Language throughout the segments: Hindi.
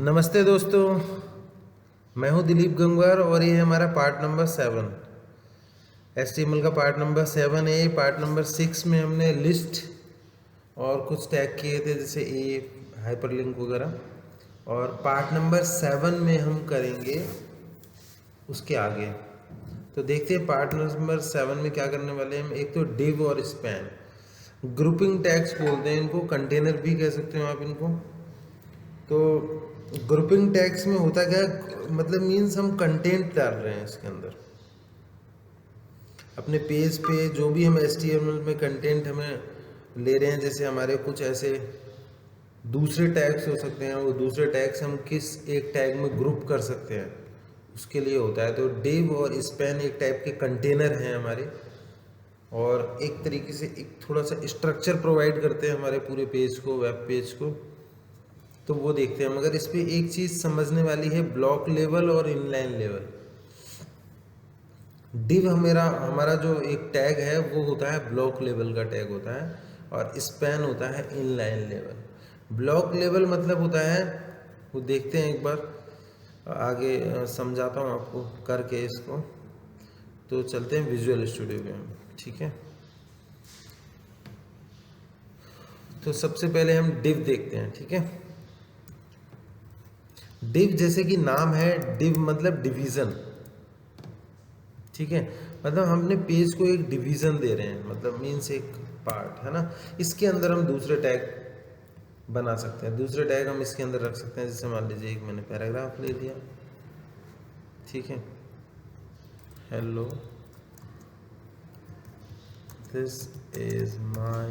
नमस्ते दोस्तों, मैं हूं दिलीप गंगवार और ये है हमारा पार्ट नंबर 7। HTML का पार्ट नंबर 7 है। पार्ट नंबर 6 में हमने लिस्ट और कुछ टैग किए थे जैसे हाइपरलिंक वगैरह, और पार्ट नंबर 7 में हम करेंगे उसके आगे। तो देखते हैं पार्ट नंबर 7 में क्या करने वाले हैं हम। एक तो डिव और स्पैन, ग्रुपिंग टैग्स बोलते हैं इनको, कंटेनर भी कह सकते हो आप इनको। तो ग्रुपिंग टैग्स में होता क्या है, मतलब मीन्स हम कंटेंट डाल रहे हैं इसके अंदर अपने पेज पे, जो भी हम HTML में कंटेंट हमें ले रहे हैं। जैसे हमारे कुछ ऐसे दूसरे टैग्स हो सकते हैं, वो दूसरे टैग्स हम किस एक टैग में ग्रुप कर सकते हैं, उसके लिए होता है। तो डिव और स्पैन एक टाइप के कंटेनर हैं हमारे, और एक तरीके से एक थोड़ा सा स्ट्रक्चर प्रोवाइड करते हैं हमारे पूरे पेज को, वेब पेज को। तो वो देखते हैं। मगर इस पर एक चीज़ समझने वाली है, ब्लॉक लेवल और इनलाइन लेवल। डिव हमारा जो एक टैग है वो होता है ब्लॉक लेवल का टैग होता है, और स्पैन होता है इनलाइन लेवल। ब्लॉक लेवल मतलब होता है, वो देखते हैं एक बार आगे, समझाता हूँ आपको करके इसको। तो चलते हैं विजुअल स्टूडियो पे हम, ठीक है। तो सबसे पहले हम डिव देखते हैं, ठीक है। डिव जैसे कि नाम है, डिव मतलब डिवीज़न, ठीक है। मतलब हमने पेज को एक डिवीज़न दे रहे हैं, मतलब मीन्स एक पार्ट है ना। इसके अंदर हम दूसरे टैग बना सकते हैं, दूसरे टैग हम इसके अंदर रख सकते हैं। जैसे मान लीजिए एक मैंने पैराग्राफ ले लिया, ठीक है। Hello, this is my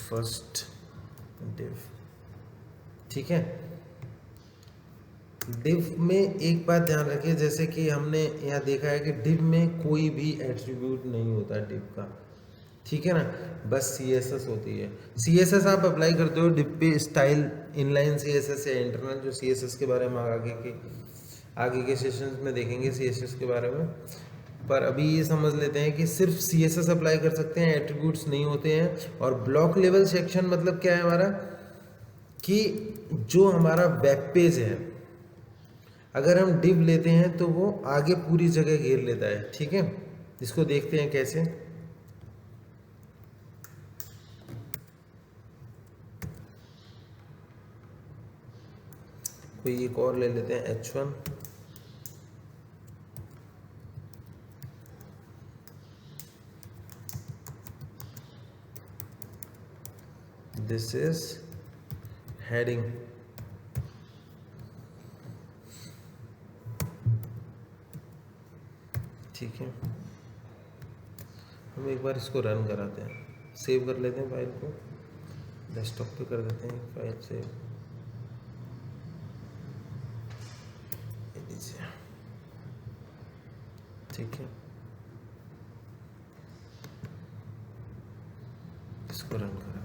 first div, ठीक है। डिव में एक बात ध्यान रखिए, जैसे कि हमने यहाँ देखा है कि डिव में कोई भी एट्रीब्यूट नहीं होता डिव का, ठीक है ना। बस CSS होती है। CSS आप अप्लाई करते हो डिव पे, स्टाइल इनलाइन CSS या इंटरनल जो CSS के बारे में आगे के सेशंस में देखेंगे CSS के बारे में। पर अभी ये समझ लेते हैं कि सिर्फ CSS अप्लाई कर सकते हैं, एट्रीब्यूट्स नहीं होते हैं। और ब्लॉक लेवल सेक्शन मतलब क्या है हमारा, कि जो हमारा वेब पेज है, अगर हम डिव लेते हैं तो वो आगे पूरी जगह घेर लेता है, ठीक है। इसको देखते हैं कैसे। कोई एक और ले लेते हैं, H1। दिस इज हेडिंग, ठीक है। हम एक बार इसको रन कराते हैं, सेव कर लेते हैं फाइल को, डेस्कटॉप पे कर देते हैं फाइल सेव। ठीक है, इसको रन कराते हैं।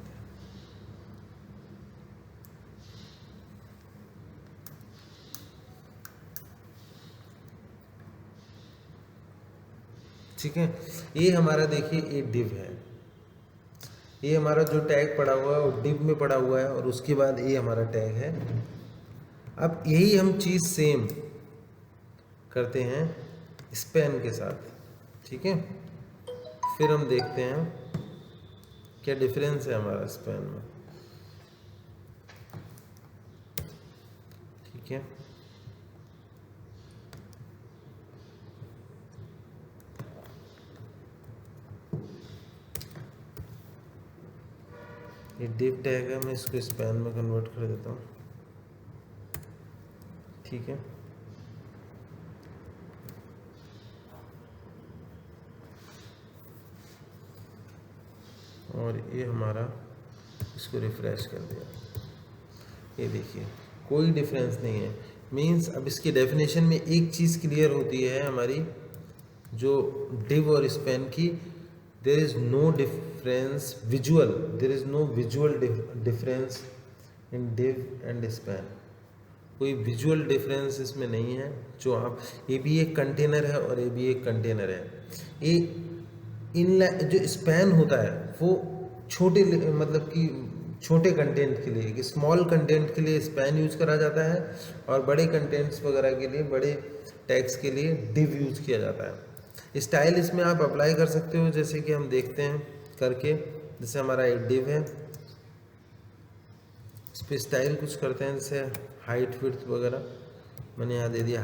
ठीक है, ये हमारा देखिए ये डिव है। ये हमारा जो टैग पड़ा हुआ है वो डिव में पड़ा हुआ है, और उसके बाद ये हमारा टैग है। अब यही हम चीज़ सेम करते हैं स्पैन के साथ, ठीक है। फिर हम देखते हैं क्या डिफरेंस है हमारा स्पैन में, ठीक है। ये डिव टैग है, मैं इसको स्पैन में कन्वर्ट कर देता हूँ, ठीक है। और ये हमारा, इसको रिफ्रेश कर दिया, ये देखिए कोई डिफरेंस नहीं है। मीन्स अब इसकी डेफिनेशन में एक चीज़ क्लियर होती है हमारी, जो डिव और स्पैन की, there is no difference visual, there is no visual difference in div and span. कोई विजुअल डिफरेंस इसमें नहीं है। जो आप, ये भी एक कंटेनर है और ये भी एक कंटेनर है। ये जो स्पैन होता है वो छोटे मतलब कि छोटे कंटेंट के लिए, कि स्मॉल कंटेंट के लिए स्पैन यूज करा जाता है और बड़े कंटेंट्स वगैरह के लिए, बड़े टैग्स के लिए डिव यूज किया जाता है। स्टाइल इसमें आप अप्लाई कर सकते हो, जैसे कि हम देखते हैं करके। जैसे हमारा एक डिव है, इस पर स्टाइल कुछ करते हैं, जैसे हाइट विड्थ वगैरह मैंने यहाँ दे दिया।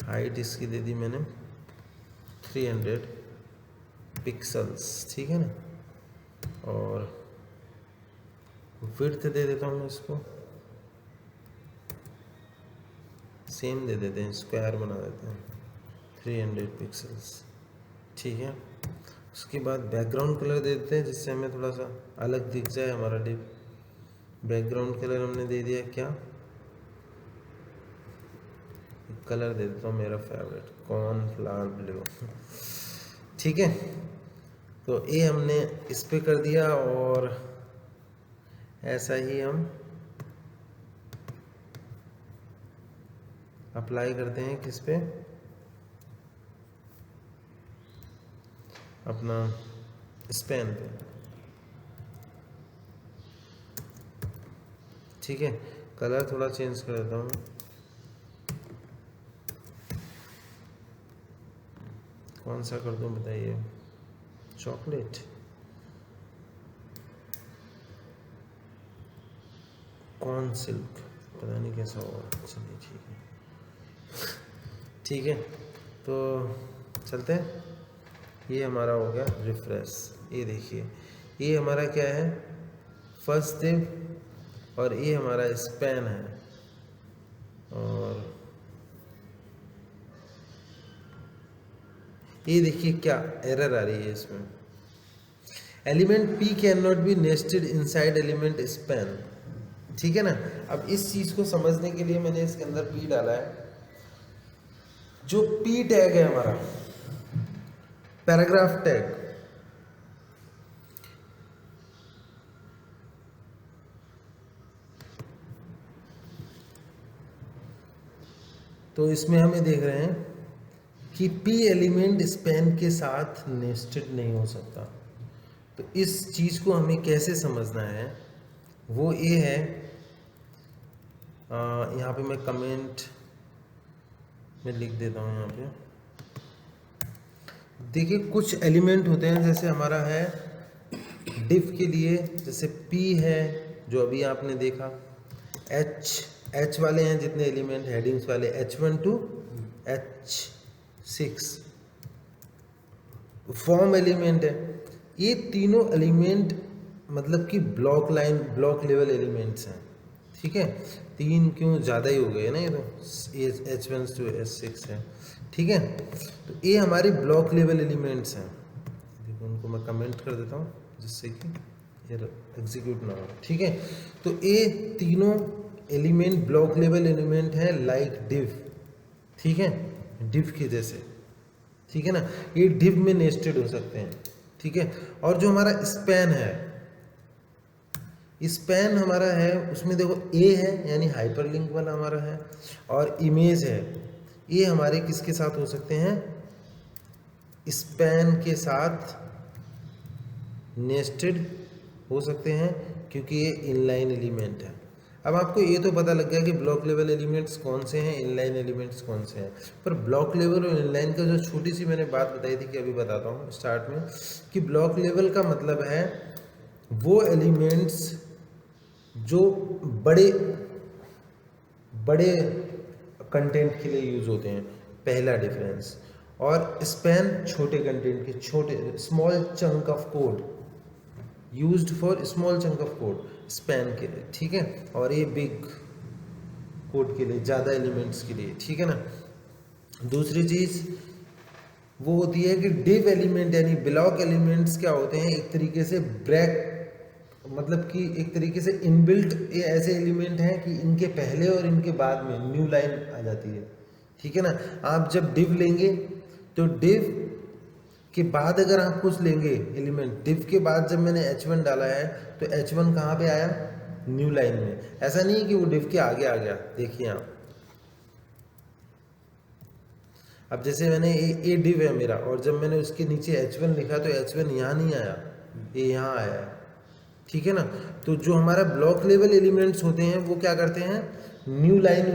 हाइट इसकी दे दी मैंने 300 पिक्सल्स, ठीक है ना। और विड्थ दे देता हूँ इसको, सेम दे देते हैं, स्क्वायर बना देते हैं 300 पिक्सल्स, ठीक है। उसके बाद बैकग्राउंड कलर दे देते हैं, जिससे हमें थोड़ा सा अलग दिख जाए हमारा डिव। बैकग्राउंड कलर हमने दे दिया क्या, कलर दे देता हूँ मेरा फेवरेट, कॉर्नफ्लावर ब्लू, ठीक है। तो ये हमने इस पे कर दिया, और ऐसा ही हम अप्लाई करते हैं किस पे, अपना स्पैन पे, ठीक है। कलर थोड़ा चेंज कर देता हूँ, कौन सा कर दूँ बताइए, चॉकलेट, कॉर्न सिल्क, पता नहीं कैसा होगा, चलिए ठीक है। तो चलते हैं, ये हमारा हो गया रिफ्रेश। ये देखिए, ये हमारा क्या है, फर्स्ट डिव, और ये हमारा स्पैन है। और ये देखिए क्या एरर आ रही है इसमें, element P can not be nested inside element span, ठीक है ना। अब इस चीज को समझने के लिए मैंने इसके अंदर पी डाला है। जो पी टैग है हमारा पैराग्राफ टैग, तो इसमें हमें देख रहे हैं कि पी एलिमेंट स्पैन के साथ नेस्टेड नहीं हो सकता। तो इस चीज को हमें कैसे समझना है, वो ये है, यहाँ पे मैं कमेंट में लिख देता हूँ। यहाँ पे देखिए कुछ एलिमेंट होते हैं, जैसे हमारा है डिफ के लिए, जैसे P है जो अभी आपने देखा, H वाले हैं जितने एलिमेंट हेडिंग्स वाले, H1 to H6 form element है। ये तीनों एलिमेंट मतलब कि block line, block level elements हैं, ठीक है। तीन क्यों, ज़्यादा ही हो गए ना, ये तो H1 to H6 है, ठीक है। तो ये हमारे ब्लॉक लेवल एलिमेंट्स हैं। देखो उनको मैं कमेंट कर देता हूँ जिससे कि ये एग्जीक्यूट ना हो, ठीक है। तो ये तीनों एलिमेंट ब्लॉक लेवल एलिमेंट हैं, लाइक डिव, ठीक है, डिव के जैसे, ठीक है ना। ये डिव में नेस्टेड हो सकते हैं, ठीक है। और जो हमारा स्पैन है, स्पैन हमारा है, उसमें देखो ए है यानी हाइपरलिंक वाला हमारा है, और इमेज है, ये हमारे किसके साथ हो सकते हैं, स्पैन के साथ नेस्टेड हो सकते हैं, क्योंकि ये इनलाइन एलिमेंट है। अब आपको ये तो पता लग गया कि ब्लॉक लेवल एलिमेंट्स कौन से हैं, इनलाइन एलिमेंट्स कौन से हैं। पर ब्लॉक लेवल और इनलाइन का जो छोटी सी मैंने बात बताई थी, कि अभी बताता हूँ स्टार्ट में, कि ब्लॉक लेवल का मतलब है वो एलिमेंट्स जो बड़े बड़े कंटेंट के लिए यूज होते हैं, पहला डिफरेंस। और स्पैन छोटे कंटेंट के, छोटे small chunk of code, used for small chunk of code, span के लिए, ठीक है। और ये बिग कोड के लिए, ज़्यादा एलिमेंट्स के लिए, ठीक है ना। दूसरी चीज़ वो होती है कि डिव एलिमेंट यानी ब्लॉक एलिमेंट्स क्या होते हैं, एक तरीके से ब्रेक, मतलब कि एक तरीके से इनबिल्ट ये ऐसे एलिमेंट हैं कि इनके पहले और इनके बाद में न्यू लाइन आ जाती है, ठीक है ना। आप जब डिव लेंगे तो डिव के बाद अगर आप कुछ लेंगे एलिमेंट, डिव के बाद जब मैंने H1 डाला है तो H1 कहाँ पे आया, न्यू लाइन में। ऐसा नहीं कि वो डिव के आगे आ गया, देखिए आप। अब जैसे मैंने ये डिव है मेरा, और जब मैंने उसके नीचे H1 लिखा तो H1 यहाँ नहीं आया, ये यहाँ आया है, ठीक है ना। तो जो हमारा ब्लॉक लेवल एलिमेंट्स होते हैं वो क्या करते हैं, न्यू लाइन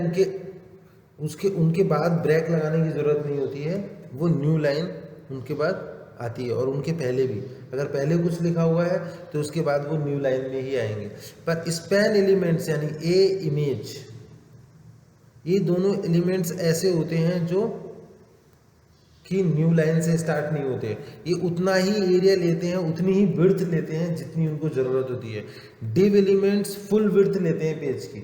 उनके बाद ब्रेक लगाने की ज़रूरत नहीं होती है, वो न्यू लाइन उनके बाद आती है, और उनके पहले भी अगर पहले कुछ लिखा हुआ है तो उसके बाद वो न्यू लाइन में ही आएंगे। पर स्पैन एलिमेंट्स यानी ए इमेज, ये दोनों एलिमेंट्स ऐसे होते हैं जो कि न्यू लाइन से स्टार्ट नहीं होते, ये उतना ही एरिया लेते हैं, उतनी ही विड्थ लेते हैं जितनी उनको ज़रूरत होती है। डिव एलिमेंट्स फुल विड्थ लेते हैं पेज की,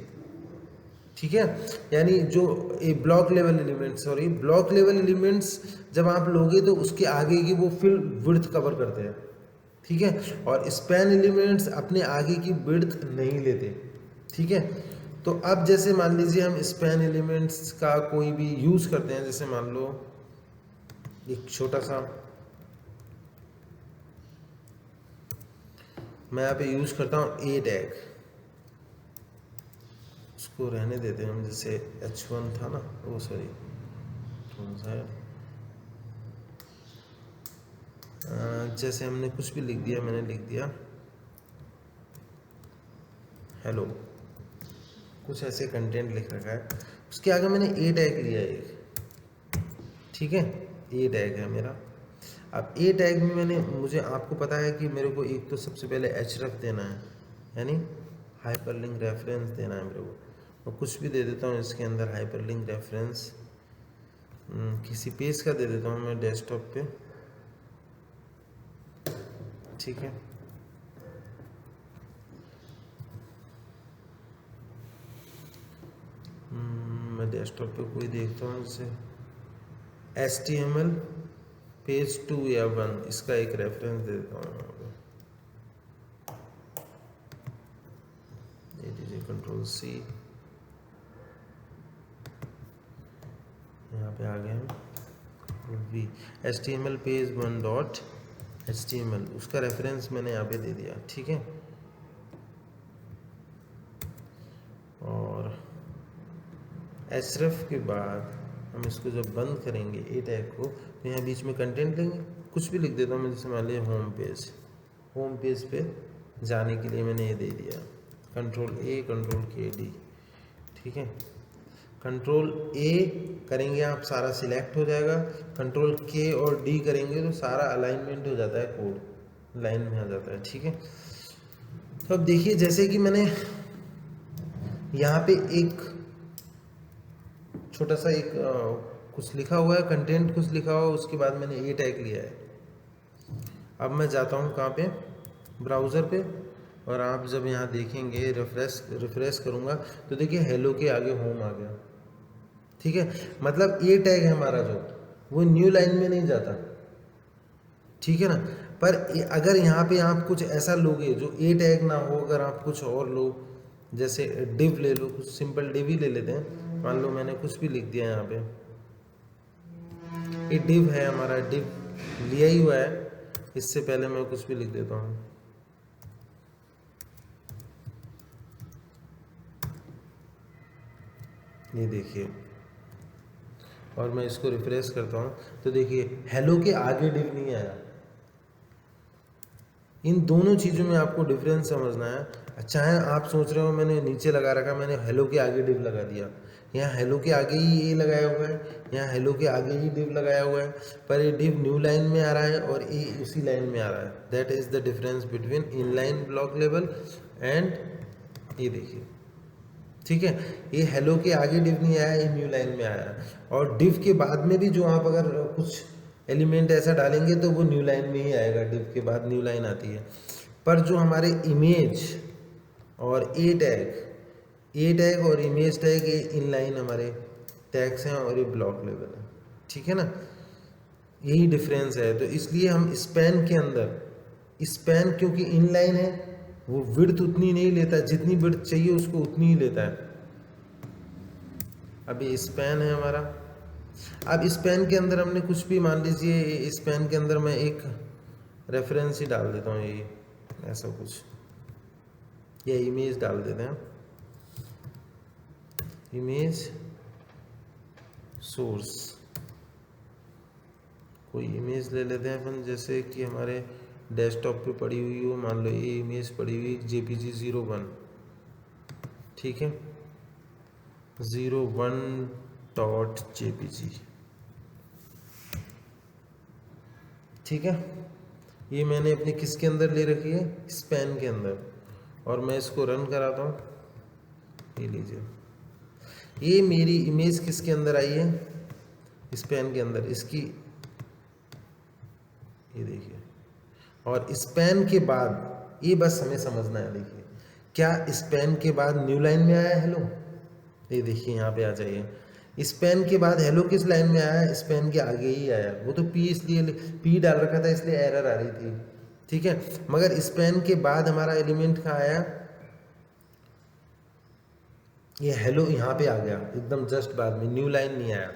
ठीक है। यानी जो ब्लॉक लेवल एलिमेंट्स जब आप लोगे तो उसके आगे की वो फुल विड्थ कवर करते हैं, ठीक है। और स्पैन एलिमेंट्स अपने आगे की विड्थ नहीं लेते, ठीक है। तो अब जैसे मान लीजिए हम स्पैन एलिमेंट्स का कोई भी यूज़ करते हैं, जैसे मान लो एक छोटा सा मैं यहाँ पे यूज़ करता हूँ ए टैग, उसको रहने देते हैं हम, जैसे H1 था ना, वो सॉरी कौन सा है, जैसे हमने कुछ भी लिख दिया, मैंने लिख दिया हेलो, कुछ ऐसे कंटेंट लिख रखा है, उसके आगे मैंने ए टैग लिया एक, ठीक है, ए टैग है मेरा। अब ए टैग में मुझे आपको पता है कि मेरे को एक तो सबसे पहले href देना है, यानी हाइपरलिंक रेफरेंस देना है मेरे को। मैं कुछ भी दे देता हूँ इसके अंदर, हाइपरलिंक रेफरेंस किसी पेज का दे देता हूँ मैं डेस्कटॉप पे, ठीक है। मैं डेस्कटॉप पे कोई देखता हूँ, जैसे HTML पेज 2 या 1, इसका एक रेफरेंस दे देता हूँ यहाँ पे, कंट्रोल C, यहाँ पे आ गए हम V, HTML page 1 dot HTML, उसका रेफरेंस मैंने यहाँ पे दे दिया, ठीक है। और href के बाद हम इसको जब बंद करेंगे ए टैग को, तो यहाँ बीच में कंटेंट लेंगे, कुछ भी लिख देता हूँ मैं, जैसे मान लिया होम पेज पे जाने के लिए मैंने ये दे दिया control A control K D, ठीक है। कंट्रोल A करेंगे आप सारा सिलेक्ट हो जाएगा, कंट्रोल K और D करेंगे तो सारा अलाइनमेंट हो जाता है, कोड लाइन में आ जाता है, ठीक है। तो अब देखिए, जैसे कि मैंने यहाँ पे एक छोटा सा एक कुछ लिखा हुआ है, कंटेंट कुछ लिखा हुआ है, उसके बाद मैंने ए टैग लिया है। अब मैं जाता हूँ कहाँ पे, ब्राउज़र पे, और आप जब यहाँ देखेंगे रिफ्रेश करूँगा तो देखिए हेलो के आगे होम आ गया, ठीक है। मतलब ए टैग है हमारा जो, वो न्यू लाइन में नहीं जाता, ठीक है ना। पर अगर यहाँ पे आप कुछ ऐसा लोगे जो ए टैग ना हो, अगर आप कुछ और लो, जैसे डिव ले लो, कुछ सिंपल डिव ही ले लेते हैं, मान लो मैंने कुछ भी लिख दिया यहाँ पे, ये डिव है हमारा, डिव लिया ही हुआ है, इससे पहले मैं कुछ भी लिख देता हूँ, ये देखिए, और मैं इसको रिफ्रेश करता हूँ तो देखिए हेलो के आगे डिव नहीं आया। इन दोनों चीज़ों में आपको डिफरेंस समझना है। चाहे आप सोच रहे हो मैंने नीचे लगा रखा, मैंने हेलो के आगे डिव लगा दिया, यहाँ हेलो के आगे ही ये लगाया हुआ है, यहाँ हेलो के आगे ही डिव लगाया हुआ है, पर ये डिव न्यू लाइन में आ रहा है और ये उसी लाइन में आ रहा है। That is the difference between inline block level and ये देखिए, ठीक है। ये हेलो के आगे डिव नहीं आया, ये न्यू लाइन में आया, और डिव के बाद में भी जो आप अगर कुछ एलिमेंट ऐसा डालेंगे तो वो न्यू लाइन में ही आएगा, डिव के बाद न्यू लाइन आती है। पर जो हमारे इमेज और ए टैग और इमेज टैग, ये इनलाइन हमारे टैग्स हैं और ये ब्लॉक लेवल है, ठीक है ना। यही डिफरेंस है। तो इसलिए हम स्पैन के अंदर, स्पैन क्योंकि इनलाइन है, वो विड्थ उतनी नहीं लेता, जितनी विड्थ चाहिए उसको उतनी ही लेता है। अभी स्पैन है हमारा, अब स्पैन के अंदर हमने कुछ भी, मान लीजिए स्पैन के अंदर मैं एक रेफरेंस ही डाल देता हूँ, ये ऐसा कुछ, या इमेज डाल देते हैं, इमेज सोर्स, कोई इमेज ले लेते हैं अपन, जैसे कि हमारे डेस्कटॉप पे पड़ी हुई हो, मान लो ये इमेज पड़ी हुई JPG 01, ठीक है, 01.jpg, ठीक है। ये मैंने अपने किसके अंदर ले रखी है, स्पैन के अंदर, और मैं इसको रन कराता हूँ। ये लीजिए, ये मेरी इमेज किसके अंदर आई है, स्पैन के अंदर, इसकी ये देखिए। और स्पैन के बाद ये बस हमें समझना है, देखिए क्या स्पैन के बाद न्यू लाइन में आया हेलो, ये देखिए यहाँ पे आ जाइए। स्पैन के बाद हेलो किस लाइन में आया, स्पैन के आगे ही आया, वो तो पी इसलिए पी डाल रखा था इसलिए एरर आ रही थी, ठीक है। मगर स्पैन के बाद हमारा एलिमेंट कहाँ आया, ये हेलो यहाँ पे आ गया एकदम जस्ट बाद में, न्यू लाइन नहीं आया,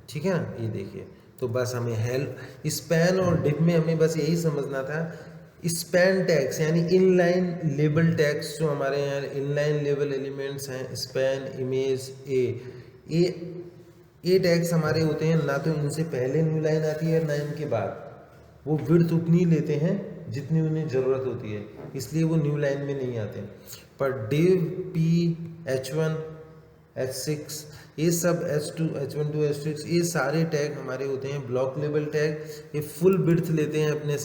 ठीक है ना। ये देखिए, तो बस हमें स्पैन और डिफ में हमें बस यही समझना था, स्पैन टैग्स यानी इनलाइन लेबल टैग्स जो हमारे यहाँ इनलाइन लेबल एलिमेंट्स हैं, स्पैन, इमेज, ए टैग्स हमारे होते हैं, ना तो इनसे पहले न्यू लाइन आती है ना इनके बाद, वो विड्थ उतनी लेते हैं जितनी उन्हें ज़रूरत होती है, इसलिए वो न्यू लाइन में नहीं आते। पर div, p, h1, h6, ये सब h2, h1 to h6, ये सारे टैग हमारे होते हैं ब्लॉक लेवल टैग। ये फुल विड्थ लेते हैं अपने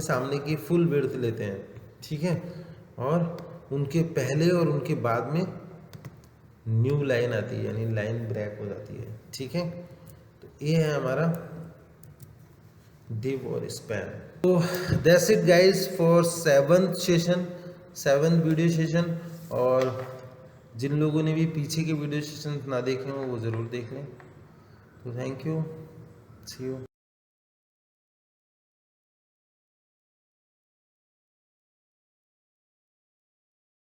सामने की फुल विड्थ लेते हैं, ठीक है। और उनके पहले और उनके बाद में न्यू लाइन आती है, यानी लाइन ब्रेक हो जाती है, ठीक है। तो ये है हमारा div और span। तो that's it guys for 7th session, 7th video session. और जिन लोगों ने भी पीछे के वीडियो सेशन ना देखे हों वो ज़रूर देख लें। तो थैंक यू, सी यू।